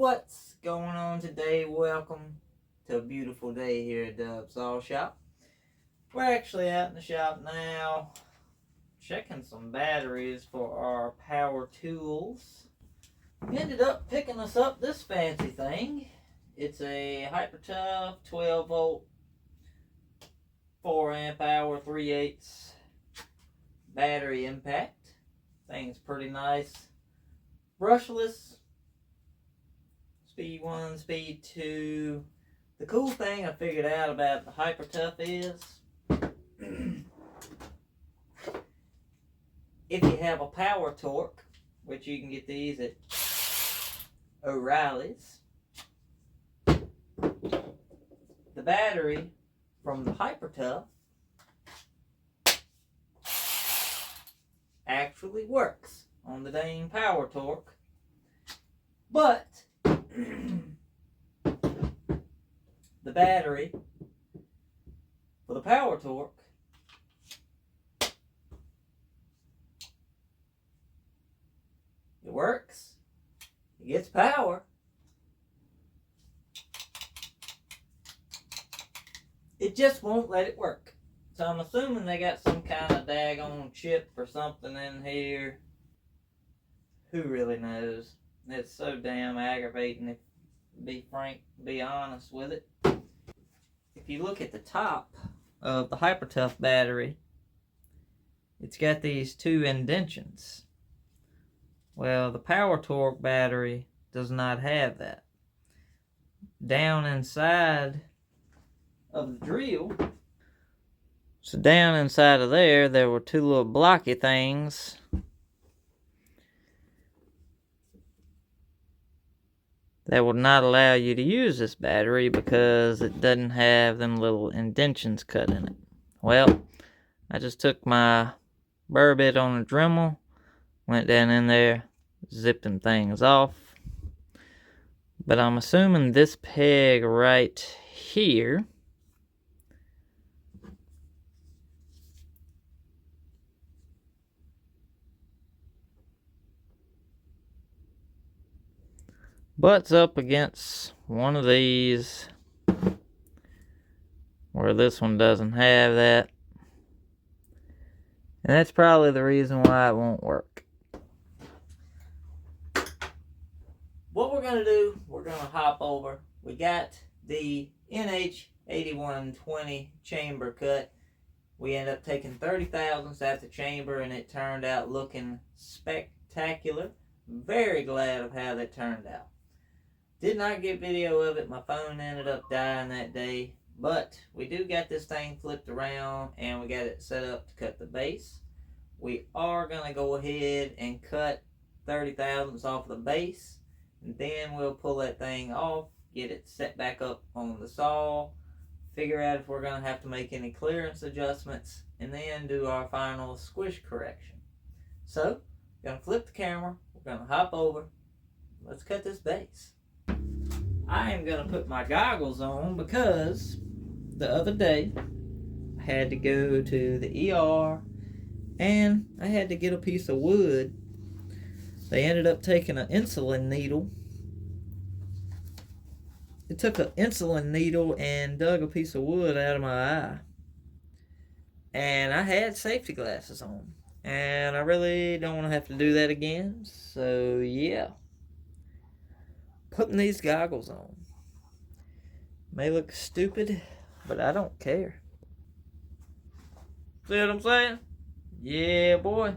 What's going on today? Welcome to a beautiful day here at Dub's Saw Shop. We're actually out in the shop now checking some batteries for our power tools. We ended up picking us up this fancy thing. It's a Hyper Tough 12 volt 4 amp hour 3/8 battery impact. Thing's pretty nice. Brushless. Speed 1, speed 2. The cool thing I figured out about the Hyper Tough is if you have a power torque, which you can get these at O'Reilly's, the battery from the Hyper Tough actually works on the dang power torque, but the battery for the power torque it works, it gets power, it just won't let it work. So I'm assuming they got some kind of daggone chip or something in here. Who really knows? It's so damn aggravating, if be frank, be honest with it. If you look at the top of the Hyper Tough battery, it's got these two indentions. Well, the power torque battery does not have that. Down inside of the drill, so down inside of there were two little blocky things that would not allow you to use this battery because it doesn't have them little indentions cut in it. Well, I just took my burr bit on a Dremel, went down in there, zipped them things off. But I'm assuming this peg right here butts up against one of these where this one doesn't have that. And that's probably the reason why it won't work. What we're going to do, we're going to hop over. We got the NH-8120 chamber cut. We ended up taking 30 thousandths out the chamber and it turned out looking spectacular. Very glad of how that turned out. Did not get video of it. My phone ended up dying that day. But we do got this thing flipped around and we got it set up to cut the base. We are going to go ahead and cut 30 thousandths off the base. And then we'll pull that thing off, get it set back up on the saw, figure out if we're going to have to make any clearance adjustments, and then do our final squish correction. So, going to flip the camera. We're going to hop over. Let's cut this base. I am going to put my goggles on because the other day I had to go to the ER and I had to get a piece of wood. They ended up taking an insulin needle. It took an insulin needle and dug a piece of wood out of my eye. And I had safety glasses on. And I really don't want to have to do that again. So yeah. Putting these goggles on. May look stupid, but I don't care. See what I'm saying? Yeah, boy.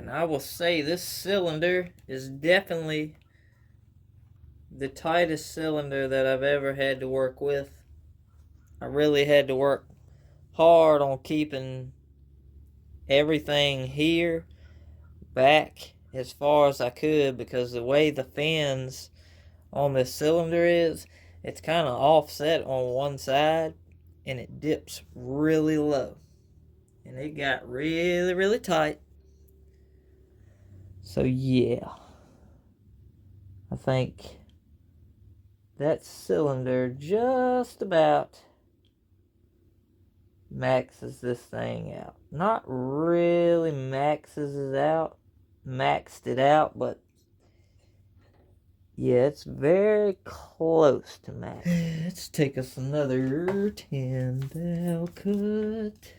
And I will say this cylinder is definitely the tightest cylinder that I've ever had to work with. I really had to work hard on keeping everything here back as far as I could, because the way the fins on this cylinder is, it's kind of offset on one side and it dips really low, and it got really tight. So yeah, I think that cylinder just about maxes this thing out. Not really maxes it out, but yeah, it's very close to max. Let's take us another 10 thou cut.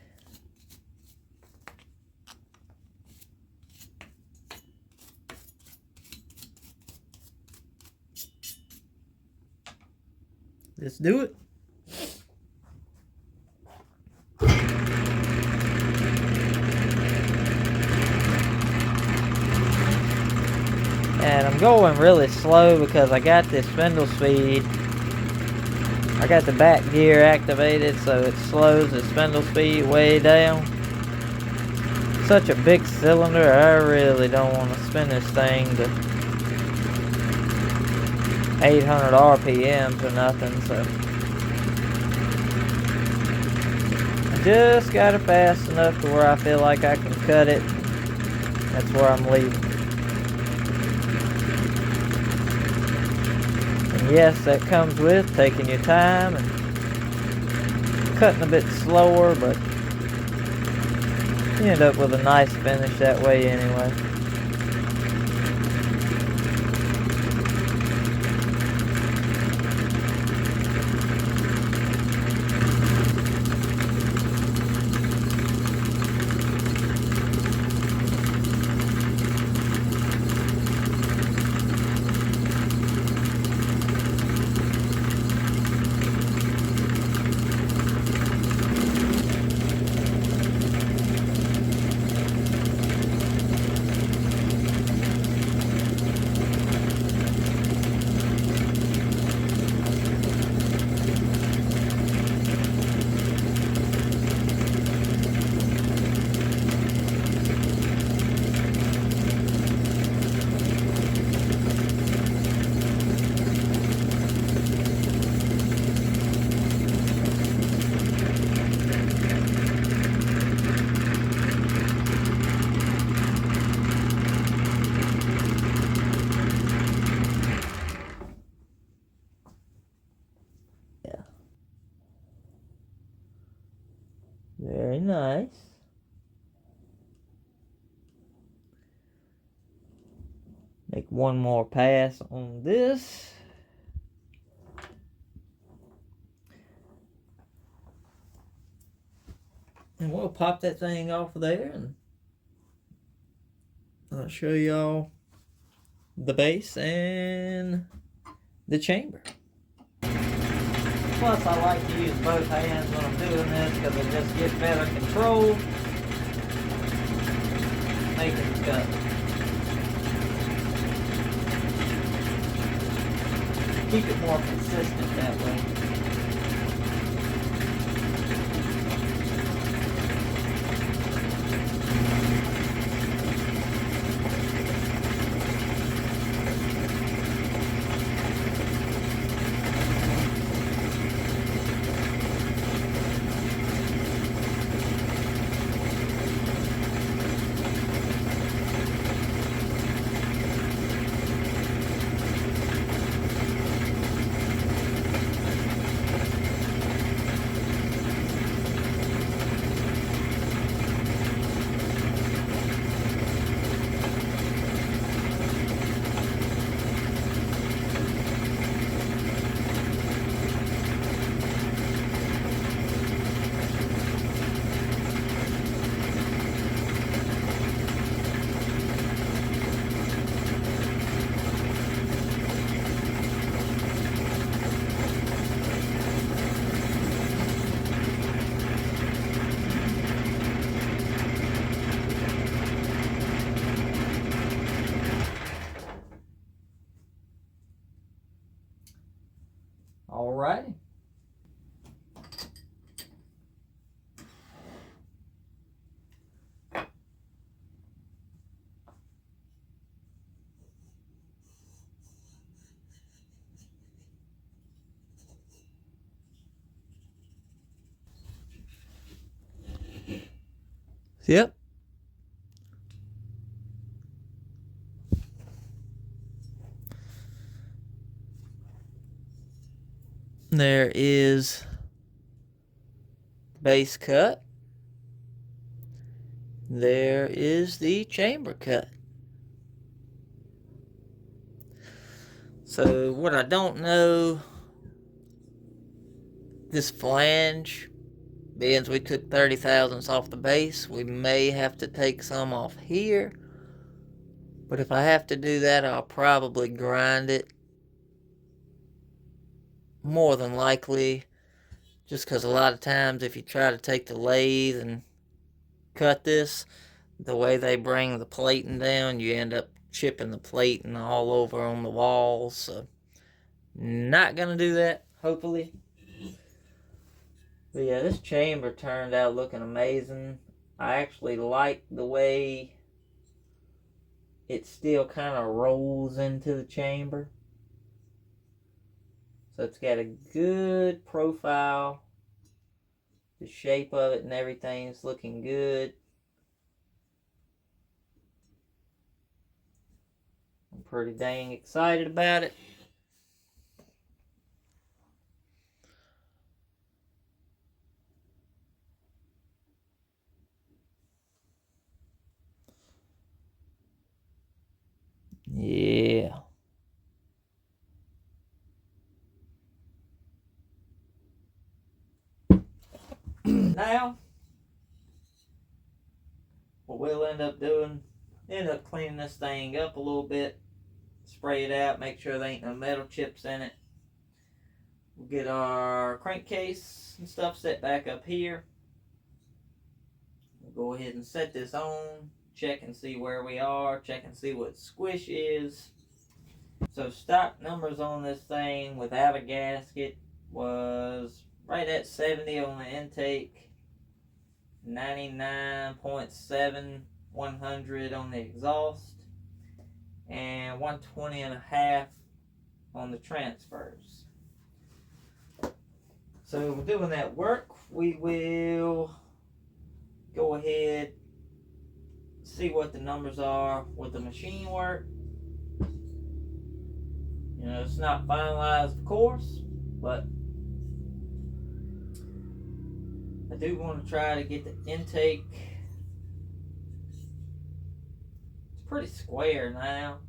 Let's do it. And I'm going really slow because I got this spindle speed. I got the back gear activated, so it slows the spindle speed way down. Such a big cylinder, I really don't want to spin this thing to 800 RPMs or nothing, so I just got it fast enough to where I feel like I can cut it. That's where I'm leaving. And yes, that comes with taking your time and cutting a bit slower, but you end up with a nice finish that way anyway. Very nice. Make one more pass on this. And we'll pop that thing off of there, and I'll show y'all the base and the chamber. Plus, I like to use both hands when I'm doing this because it just gives better control making the cut. Keep it more consistent that way. Alrighty. Yep. There is base cut. There is the chamber cut. So what I don't know, this flange, being we took 30 thousandths off the base, we may have to take some off here. But if I have to do that, I'll probably grind it. More than likely, just because a lot of times if you try to take the lathe and cut this, the way they bring the plating down, you end up chipping the plating all over on the walls. So not gonna do that, hopefully. But yeah, this chamber turned out looking amazing. I actually like the way it still kind of rolls into the chamber. So it's got a good profile. The shape of it and everything is looking good. I'm pretty dang excited about it. Yeah. Now, what we'll end up doing, cleaning this thing up a little bit, spray it out, make sure there ain't no metal chips in it. We'll get our crankcase and stuff set back up here. We'll go ahead and set this on, check and see where we are, check and see what squish is. So stock numbers on this thing without a gasket was right at 70 on the intake, 99.7, 100 on the exhaust, and 120.5 on the transfers. So we're doing that work. We will go ahead, see what the numbers are with the machine work. You know, it's not finalized, of course, but I do want to try to get the intake. It's pretty square now.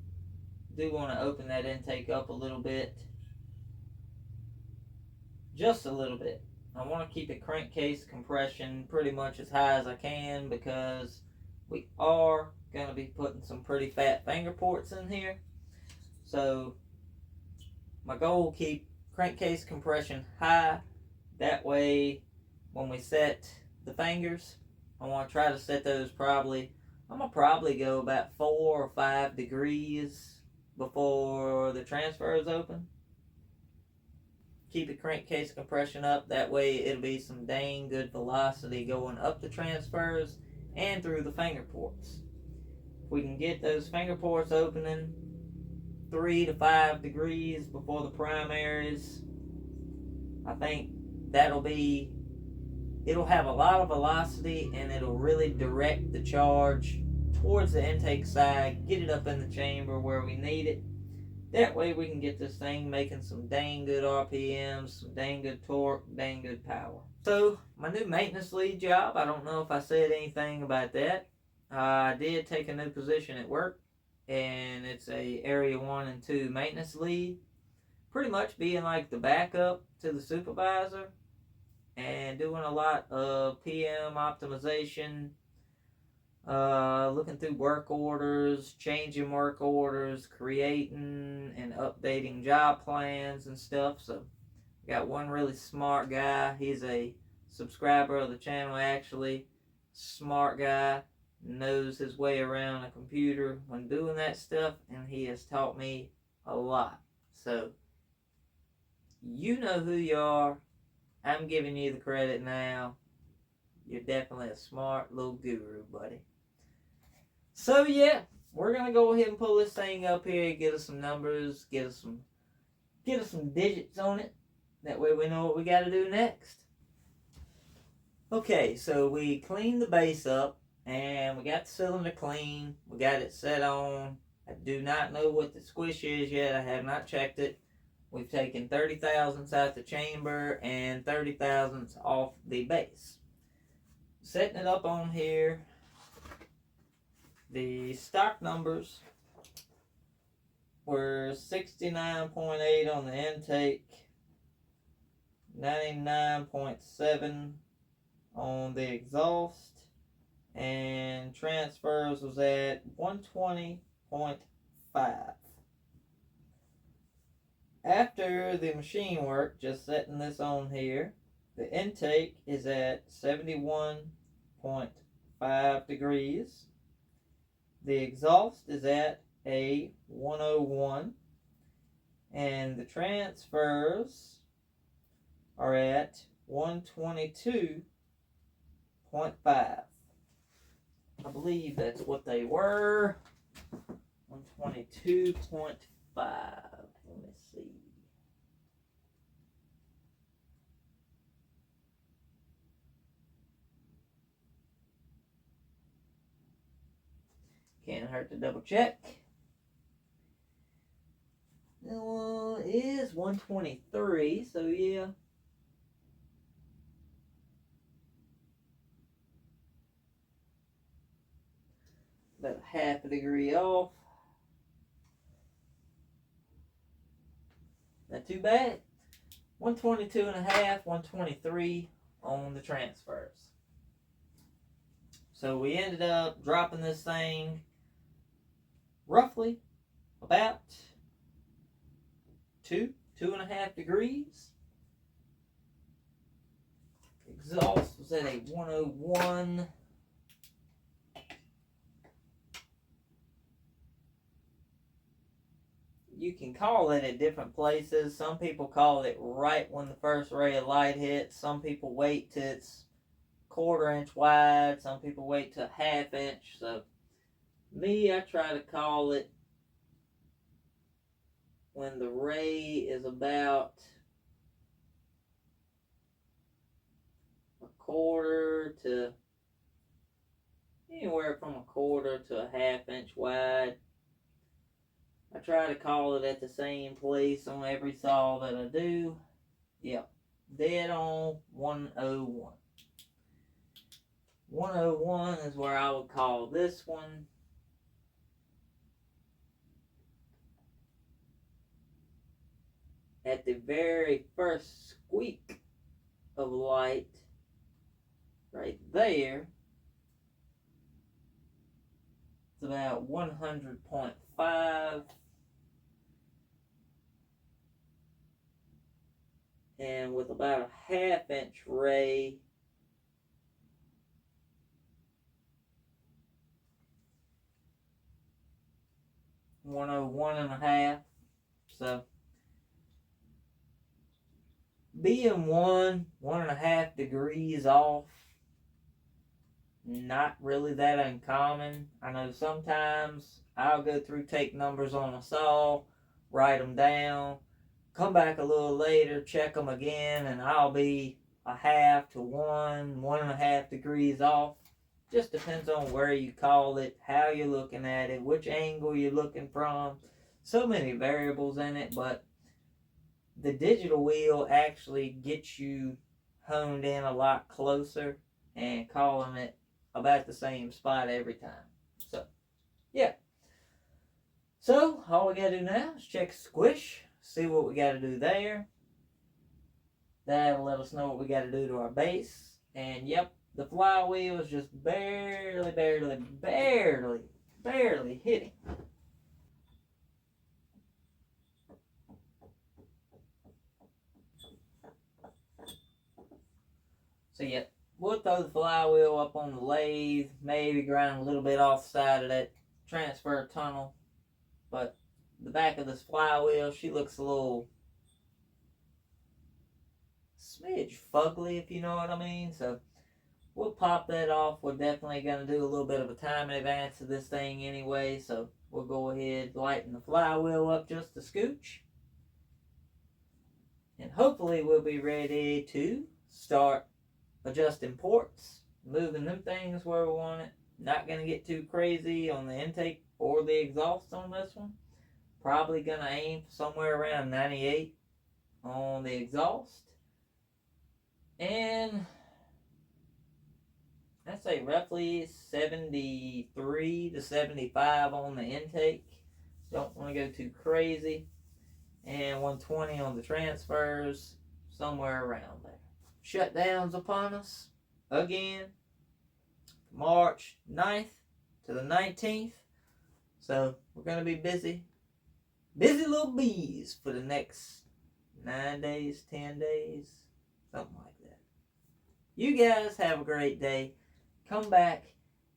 I do want to open that intake up a little bit. Just a little bit. I want to keep the crankcase compression pretty much as high as I can because we are going to be putting some pretty fat finger ports in here. So my goal will keep crankcase compression high. That way when we set the fingers, I want to try to set those probably, I'm going to probably go about 4 or 5 degrees before the transfers open. Keep the crankcase compression up, that way it'll be some dang good velocity going up the transfers and through the finger ports. If we can get those finger ports opening 3 to 5 degrees before the primaries, I think it'll have a lot of velocity and it'll really direct the charge towards the intake side, get it up in the chamber where we need it. That way we can get this thing making some dang good RPMs, some dang good torque, dang good power. So, my new maintenance lead job, I don't know if I said anything about that. I did take a new position at work, and it's a Area 1 and 2 maintenance lead. Pretty much being like the backup to the supervisor, and doing a lot of PM optimization, looking through work orders, changing work orders, creating and updating job plans and stuff. So got one really smart guy. He's a subscriber of the channel actually. Smart guy, knows his way around a computer when doing that stuff, and he has taught me a lot. So You know who you are. I'm giving you the credit now. You're definitely a smart little guru, buddy. So yeah, we're gonna go ahead and pull this thing up here, get us some numbers, get us some digits on it. That way we know what we gotta do next. Okay, so we cleaned the base up and we got the cylinder clean. We got it set on. I do not know what the squish is yet. I have not checked it. We've taken 30 thousandths out the chamber and 30 thousandths off the base. Setting it up on here. The stock numbers were 69.8 on the intake, 99.7 on the exhaust, and transfers was at 120.5. After the machine work, just setting this on here, the intake is at 71.5 degrees. The exhaust is at a 101, and the transfers are at 122.5. I believe that's what they were. 122.5. Let me see. Can't hurt to double check. That one is 123, so yeah. About a half a degree off. Not too bad. 122 and a half, 123 on the transfers. So we ended up dropping this thing roughly about 2.5 degrees. Exhaust was at a 101. You can call it at different places. Some people call it right when the first ray of light hits. Some people wait till it's 1/4 inch wide. Some people wait till 1/2 inch. So me, I try to call it when the ray is about 1/4 to anywhere from 1/4 to 1/2 inch wide. I try to call it at the same place on every saw that I do. Yep, dead on 101. 101 is where I would call this one. At the very first squeak of light, right there, it's about 100.5. And with about a 1/2 inch ray, (101.5). So being 1.5 degrees off, not really that uncommon. I know sometimes I'll go through, take numbers on a saw, write them down, come back a little later, check them again, and I'll be 1/2 to 1.5 degrees off. Just depends on where you call it, how you're looking at it, which angle you're looking from. So many variables in it, but the digital wheel actually gets you honed in a lot closer and calling it about the same spot every time. So, yeah. So, all we gotta do now is check squish, see what we gotta do there. That'll let us know what we gotta do to our base. And yep, the flywheel is just barely hitting. So yeah, we'll throw the flywheel up on the lathe, maybe grind a little bit off the side of that transfer tunnel. But the back of this flywheel, she looks a little smidge fugly, if you know what I mean. So we'll pop that off. We're definitely going to do a little bit of a time in advance of this thing anyway. So we'll go ahead, lighten the flywheel up just a scooch. And hopefully we'll be ready to start adjusting ports, moving them things where we want it. Not going to get too crazy on the intake or the exhaust on this one. Probably going to aim somewhere around 98 on the exhaust. And I'd say roughly 73 to 75 on the intake. Don't want to go too crazy. And 120 on the transfers, somewhere around there. Shutdowns upon us again, March 9th to the 19th. So we're going to be busy. Busy little bees for the next 9 days, 10 days, something like that. You guys have a great day. Come back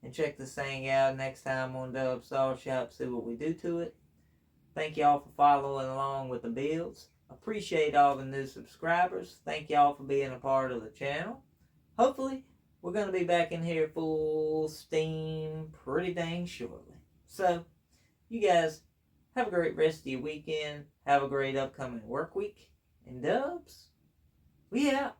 and check this thing out next time on Dub Saw Shop, see what we do to it. Thank y'all for following along with the builds. Appreciate all the new subscribers. Thank y'all for being a part of the channel. Hopefully, we're going to be back in here full steam pretty dang shortly. So, you guys have a great rest of your weekend. Have a great upcoming work week. And Dubs, we out.